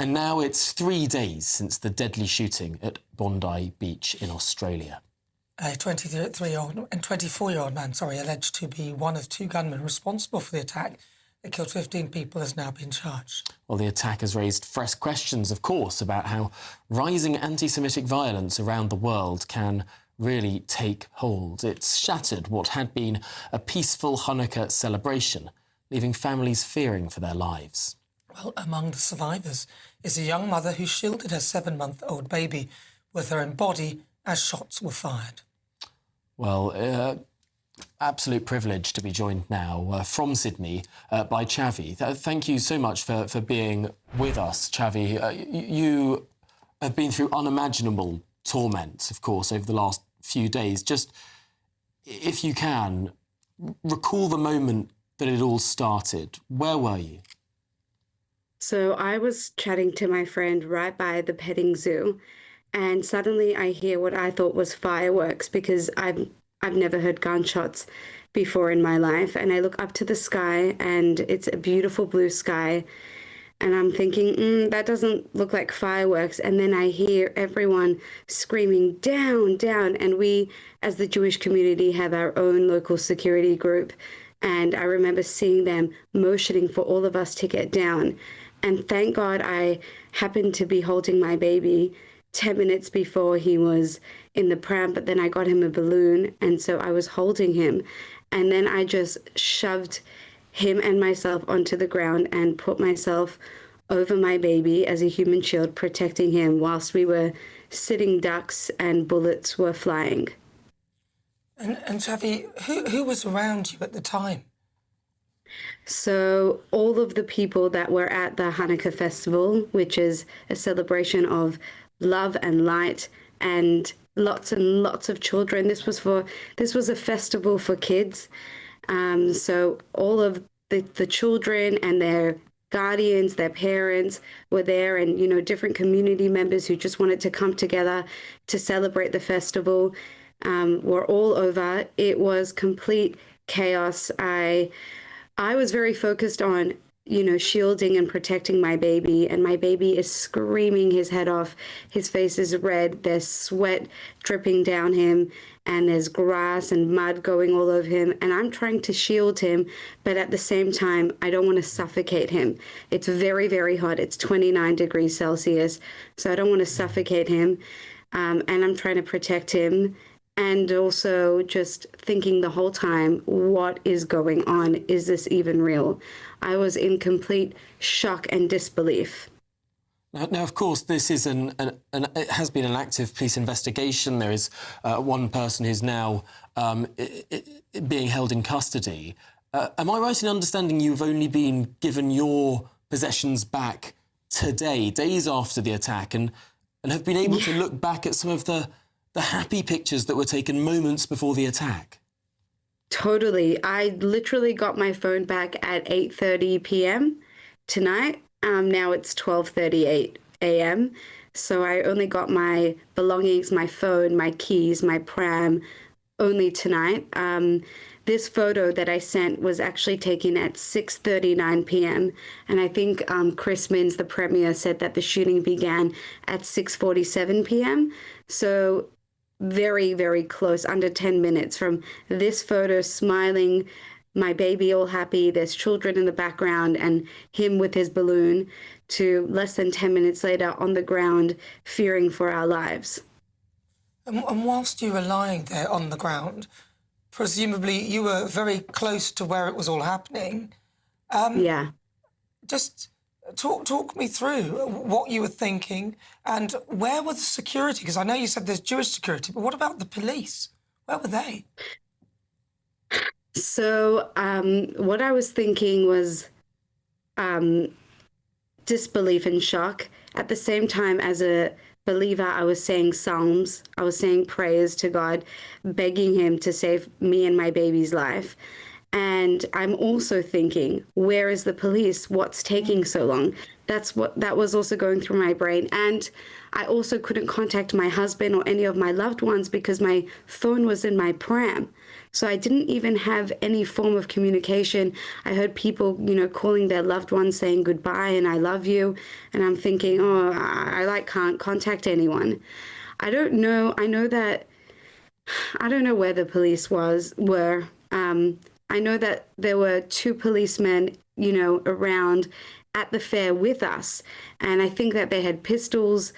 And now it's 3 days since the deadly shooting at Bondi Beach in Australia. A 23-year-old and 24-year-old man, alleged to be one of two gunmen responsible for the attack that killed 15 people, has now been charged. Well, the attack has raised fresh questions, of course, about how rising anti-Semitic violence around the world can really take hold. It's shattered what had been a peaceful Hanukkah celebration, leaving families fearing for their lives. Well, among the survivors is a young mother who shielded her 7-month-old baby with her own body as shots were fired. Well, absolute privilege to be joined now from Sydney by Chavi. Thank you so much for being with us, Chavi. You have been through unimaginable torment, of course, over the last few days. Just, if you can, recall the moment that it all started. Where were you? So I was chatting to my friend right by the petting zoo, and suddenly I hear what I thought was fireworks, because I've never heard gunshots before in my life. And I look up to the sky, and it's a beautiful blue sky. And I'm thinking, that doesn't look like fireworks. And then I hear everyone screaming, down, down. And we, as the Jewish community, have our own local security group. And I remember seeing them motioning for all of us to get down. And thank God I happened to be holding my baby 10 minutes before he was in the pram, but then I got him a balloon, and so I was holding him. And then I just shoved him and myself onto the ground and put myself over my baby as a human shield, protecting him whilst we were sitting ducks and bullets were flying. And Chavi, who was around you at the time? So all of the people that were at the Hanukkah festival, which is a celebration of love and light, and lots of children. This was a festival for kids. So all of the children and their guardians, their parents were there, and different community members who just wanted to come together to celebrate the festival were all over. It was complete chaos. I was very focused on shielding and protecting my baby, and my baby is screaming his head off. His face is red, there's sweat dripping down him, and there's grass and mud going all over him, and I'm trying to shield him, but at the same time, I don't want to suffocate him. It's very, very hot. It's 29 degrees Celsius, so I don't want to suffocate him, and I'm trying to protect him. And also just thinking the whole time, what is going on? Is this even real? I was in complete shock and disbelief. Now, of course, this is it has been an active police investigation. There is one person who's now being held in custody. Am I right in understanding you've only been given your possessions back today, days after the attack, and have been able to look back at some of the happy pictures that were taken moments before the attack? Totally. I literally got my phone back at 8:30 p.m. tonight. Now it's 12:38 a.m. So I only got my belongings, my phone, my keys, my pram, only tonight. This photo that I sent was actually taken at 6:39 p.m. And I think Chris Minns, the premier, said that the shooting began at 6:47 p.m. So very, very close, under 10 minutes from this photo, smiling, my baby all happy, there's children in the background, and him with his balloon, to less than 10 minutes later on the ground, fearing for our lives. And whilst you were lying there on the ground, presumably you were very close to where it was all happening. Yeah. Just talk me through what you were thinking, and where were the security? Because I know you said there's Jewish security, but what about the police? Where were they? So what I was thinking was disbelief and shock. At the same time, as a believer, I was saying psalms. I was saying prayers to God, begging him to save me and my baby's life. And I'm also thinking, where is the police? What's taking so long? that was also going through my brain. And I also couldn't contact my husband or any of my loved ones because my phone was in my pram. So I didn't even have any form of communication. I heard people, calling their loved ones saying goodbye and I love you. And I'm thinking, oh, I can't contact anyone. I don't know. I don't know where the police were. I know that there were two policemen, around at the fair with us. And I think that they had pistols,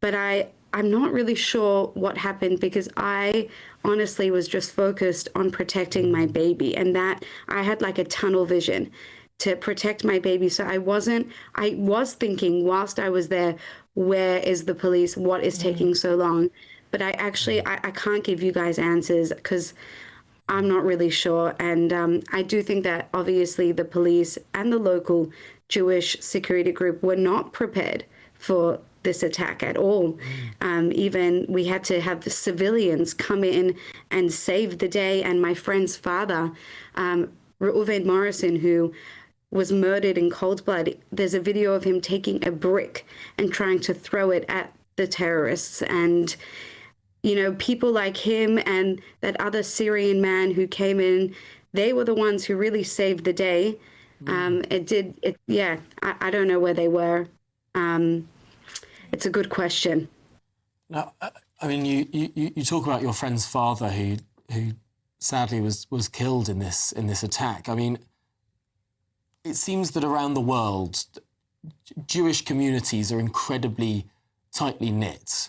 but I'm not really sure what happened because I honestly was just focused on protecting my baby, and that I had like a tunnel vision to protect my baby. So I was thinking whilst I was there, where is the police? What is taking so long? But I can't give you guys answers because I'm not really sure. And I do think that obviously the police and the local Jewish security group were not prepared for this attack at all. Even we had to have the civilians come in and save the day. And my friend's father, Reuven Morrison, who was murdered in cold blood, there's a video of him taking a brick and trying to throw it at the terrorists. And people like him and that other Syrian man who came in, they were the ones who really saved the day. I don't know where they were. It's a good question. Now, I mean, you talk about your friend's father who sadly was killed in this attack. I mean, it seems that around the world, Jewish communities are incredibly tightly knit.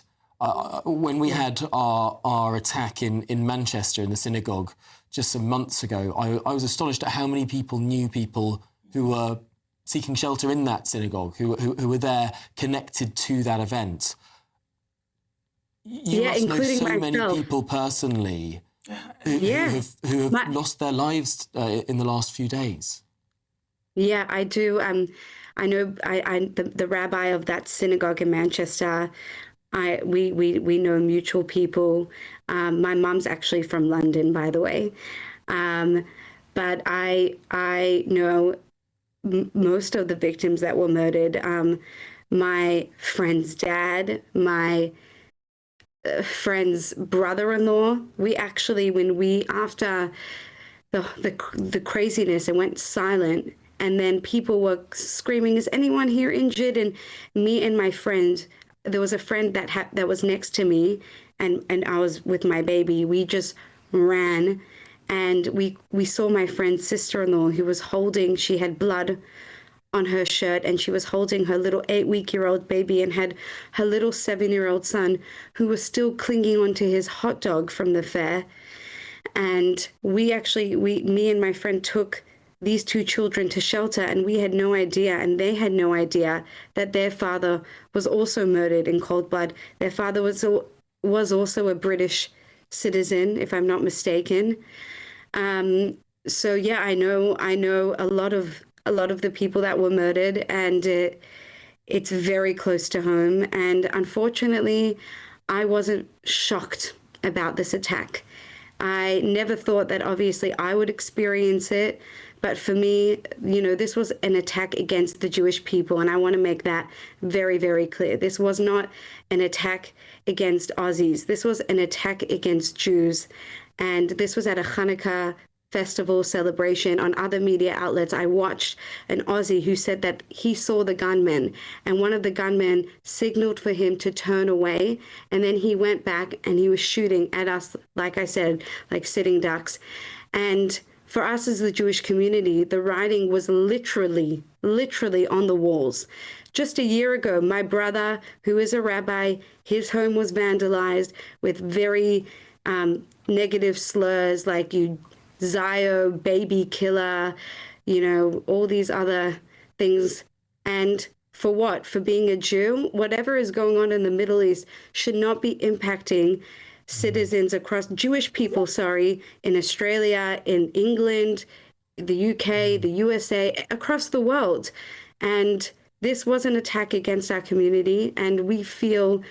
When we had our attack in Manchester in the synagogue just some months ago, I was astonished at how many people knew people who were seeking shelter in that synagogue, who were there connected to that event. You must know so many people personally who have lost their lives in the last few days. Yeah, I do. I know the rabbi of that synagogue in Manchester. We know mutual people. My mom's actually from London, by the way. But I know most of the victims that were murdered. My friend's dad, my friend's brother-in-law. We actually, after the craziness, it went silent. And then people were screaming, "Is anyone here injured?" And me and my friend, there was a friend that was next to me, and I was with my baby. We just ran, and we saw my friend's sister-in-law who was she had blood on her shirt, and she was holding her little 8-week-old baby and had her little 7-year-old son who was still clinging onto his hot dog from the fair. And me and my friend took these two children to shelter, and we had no idea, and they had no idea that their father was also murdered in cold blood. Their father was also a British citizen, if I'm not mistaken. So yeah, I know a lot of the people that were murdered, and it's very close to home. And unfortunately, I wasn't shocked about this attack. I never thought that obviously I would experience it. But for me, this was an attack against the Jewish people. And I want to make that very, very clear. This was not an attack against Aussies. This was an attack against Jews. And this was at a Hanukkah festival celebration. On other media outlets, I watched an Aussie who said that he saw the gunman, and one of the gunmen signaled for him to turn away. And then he went back and he was shooting at us, like I said, like sitting ducks. And for us as the Jewish community, the writing was literally on the walls. Just a year ago, my brother, who is a rabbi, his home was vandalized with very negative slurs like "you Zio, baby killer," all these other things. And for what? For being a Jew? Whatever is going on in the Middle East should not be impacting citizens Jewish people, in Australia, in England, the UK, the USA, across the world. And this was an attack against our community, and we feel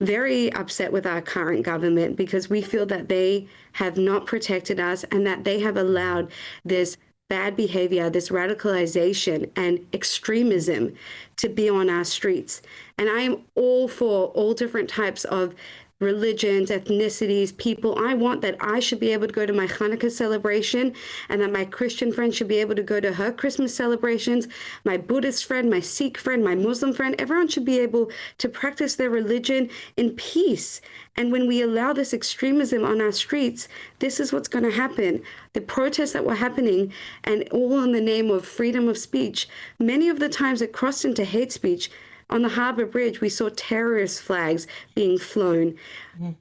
very upset with our current government because we feel that they have not protected us and that they have allowed this bad behavior, this radicalization and extremism to be on our streets. And I am all for all different types of religions, ethnicities, people. I want that I should be able to go to my Hanukkah celebration and that my Christian friend should be able to go to her Christmas celebrations. My Buddhist friend, my Sikh friend, my Muslim friend, everyone should be able to practice their religion in peace. And when we allow this extremism on our streets, this is what's going to happen. The protests that were happening, and all in the name of freedom of speech, many of the times it crossed into hate speech. On the Harbour Bridge, we saw terrorist flags being flown.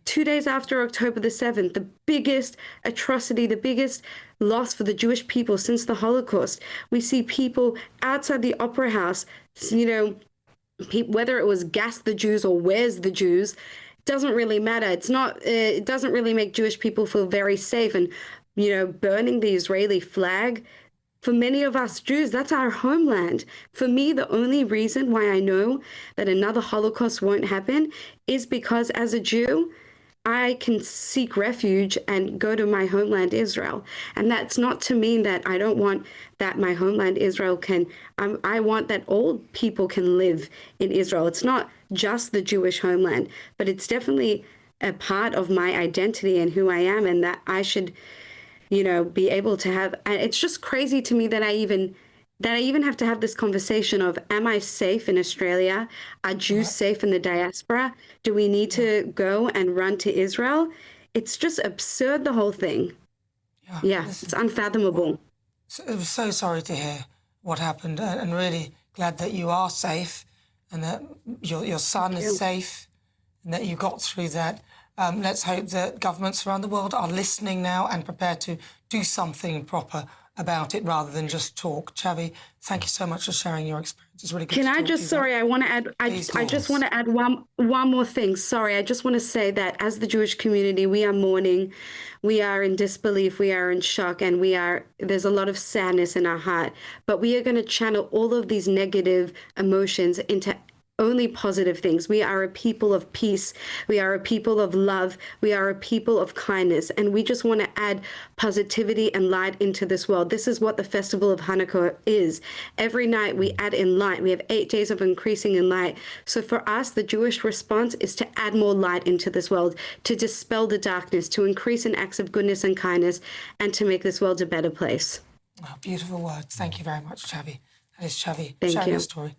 2 days after October the 7th, the biggest atrocity, the biggest loss for the Jewish people since the Holocaust, we see people outside the Opera House, whether it was gas the Jews or where's the Jews, doesn't really matter. It doesn't really make Jewish people feel very safe. And, burning the Israeli flag, for many of us Jews, that's our homeland. For me, the only reason why I know that another Holocaust won't happen is because as a Jew, I can seek refuge and go to my homeland, Israel. And that's not to mean that I don't want that my homeland, Israel, I want that all people can live in Israel. It's not just the Jewish homeland, but it's definitely a part of my identity and who I am, and that I should be able to have. It's just crazy to me that I even have to have this conversation of, am I safe in Australia? Are Jews safe in the diaspora? Do we need to go and run to Israel? It's just absurd, the whole thing. Yeah, it's unfathomable. So sorry to hear what happened, and really glad that you are safe and that your son is safe and that you got through that. Let's hope that governments around the world are listening now and prepared to do something proper about it rather than just talk. Chavi, thank you so much for sharing your experience. It's really good. Can I just, sorry, I want to add, I just want to add one more thing. Sorry, I just want to say that as the Jewish community, we are mourning, we are in disbelief, we are in shock, and there's a lot of sadness in our heart. But we are going to channel all of these negative emotions into only positive things. We are a people of peace. We are a people of love. We are a people of kindness. And we just want to add positivity and light into this world. This is what the festival of Hanukkah is. Every night we add in light. We have 8 days of increasing in light. So for us, the Jewish response is to add more light into this world, to dispel the darkness, to increase in acts of goodness and kindness, and to make this world a better place. Oh, beautiful words. Thank you very much, Chavi. That is Chavi. Thank you. Sharing your story.